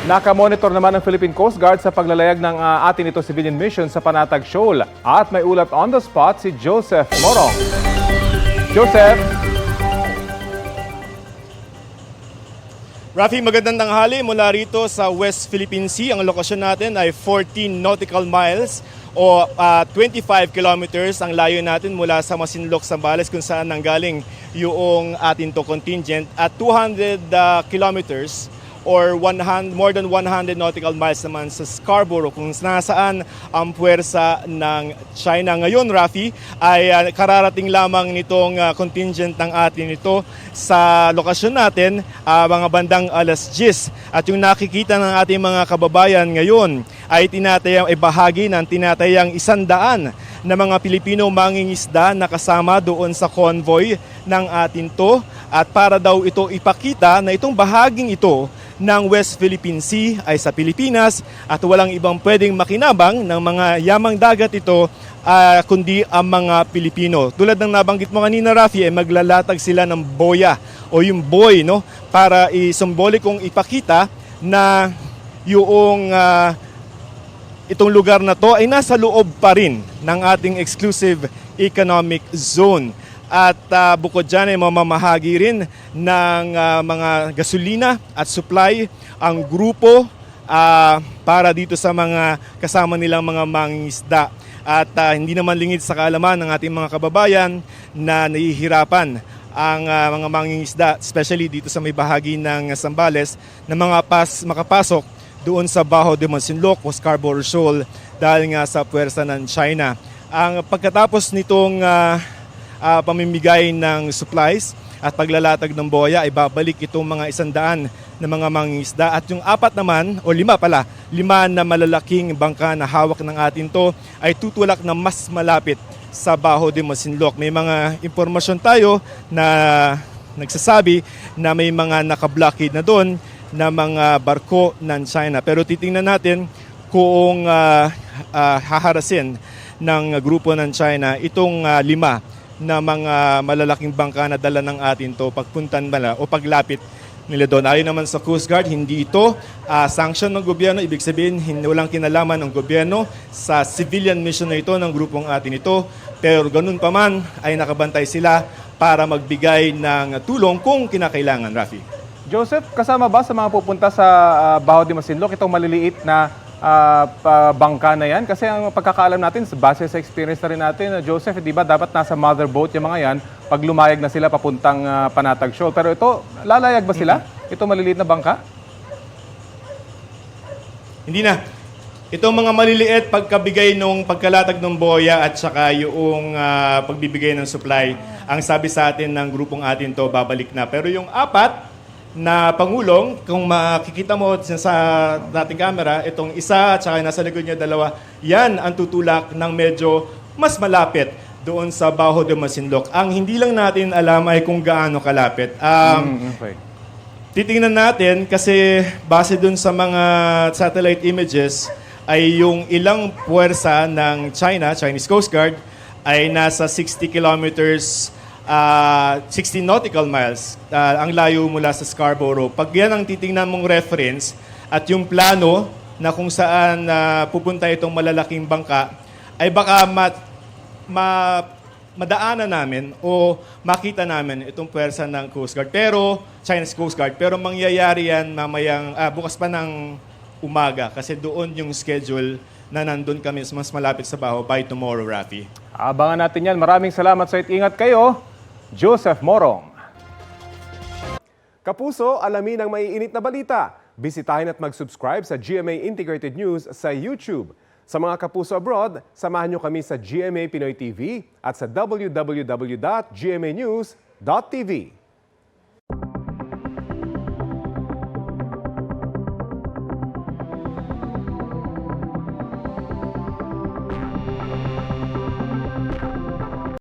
Nakamonitor naman ng Philippine Coast Guard sa paglalayag ng atin ito civilian mission sa Panatag Shoal. At may ulat on the spot si Joseph Morong. Joseph! Rafi, magandang tanghali mula rito sa West Philippine Sea. Ang lokasyon natin ay 14 nautical miles o 25 kilometers ang layo natin mula sa Masinloc, Zambales kung saan nanggaling yung atin to contingent at 200 kilometers or more than 100 nautical miles naman sa Scarborough kung nasaan ang puwersa ng China. Ngayon, Rafi, ay kararating lamang nitong contingent ng atin ito sa lokasyon natin mga bandang alas 10. At yung nakikita ng ating mga kababayan ngayon ay bahagi ng tinatayang 100 na mga Pilipino mangingisda na kasama doon sa convoy ng atin to. At para daw ito ipakita na itong bahaging ito ng West Philippine Sea ay sa Pilipinas at walang ibang pwedeng makinabang ng mga yamang dagat ito kundi ang mga Pilipino. Tulad ng nabanggit mo kanina, Rafi, ay maglalatag sila ng boya o yung buoy, no, para simbolikong ipakita na yung itong lugar na to ay nasa loob pa rin ng ating exclusive economic zone. At bukod dyan ay mamamahagi rin ng mga gasolina at supply ang grupo para dito sa mga kasama nilang mga mangingisda. At hindi naman lingid sa kaalaman ng ating mga kababayan na nahihirapan ang mga mangingisda, especially dito sa may bahagi ng Zambales, na makapasok doon sa Bajo de Masinloc o Scarborough Shoal dahil nga sa puwersa ng China. Ang pagkatapos nitong pamimigay ng supplies at paglalatag ng boya ay babalik itong mga 100 na mga mangingisda at yung 4 naman o 5 na malalaking bangka na hawak ng atin to ay tutulak na mas malapit sa Bajo de Masinloc. May mga impormasyon tayo na nagsasabi na may mga nakablockade na doon na mga barko ng China. Pero titingnan natin kung haharasin ng grupo ng China itong 5 na mga malalaking bangka na dala ng atin to pagpuntan o paglapit nila doon. Ayon naman sa Coast Guard, hindi ito sanction ng gobyerno. Ibig sabihin, walang kinalaman ng gobyerno sa civilian mission na ito ng grupong atin ito. Pero ganun pa man ay nakabantay sila para magbigay ng tulong kung kinakailangan, Rafi. Joseph, kasama ba sa mga pupunta sa Bajo de Masinloc itong maliliit na bangka na yan? Kasi ang pagkakaalam natin, base sa experience na rin natin, Joseph, di ba dapat nasa mother boat yung mga yan pag lumayag na sila papuntang Panatag Shoal. Pero ito, lalayag ba sila? Ito maliliit na bangka? Hindi na. Itong mga maliliit pagkabigay nung pagkalatag ng boya at saka yung pagbibigay ng supply, ang sabi sa atin ng grupong atin to, babalik na. Pero yung 4 na pangulong, kung makikita mo sa dating camera, itong isa at saka nasa likod niya 2, yan ang tutulak ng medyo mas malapit doon sa Bajo de Masinloc. Ang hindi lang natin alam ay kung gaano kalapit. Okay. Titingnan natin kasi base doon sa mga satellite images ay yung ilang puwersa ng Chinese Coast Guard ay nasa 60 kilometers 16 nautical miles ang layo mula sa Scarborough. Pag yan ang titingnan mong reference at yung plano na kung saan pupunta itong malalaking bangka, ay baka madaanan namin o makita namin itong puwersa ng Coast Guard. Chinese Coast Guard. Pero mangyayari yan mamayang bukas pa ng umaga kasi doon yung schedule na nandun kami mas malapit sa Baho by tomorrow, Rafi. Abangan natin yan. Maraming salamat sa ingat kayo, Joseph Morong. Kapuso, alamin ang maiinit na balita. Bisitahin at mag-subscribe sa GMA Integrated News sa YouTube. Sa mga kapuso abroad, samahan nyo kami sa GMA Pinoy TV at sa www.gmanews.tv.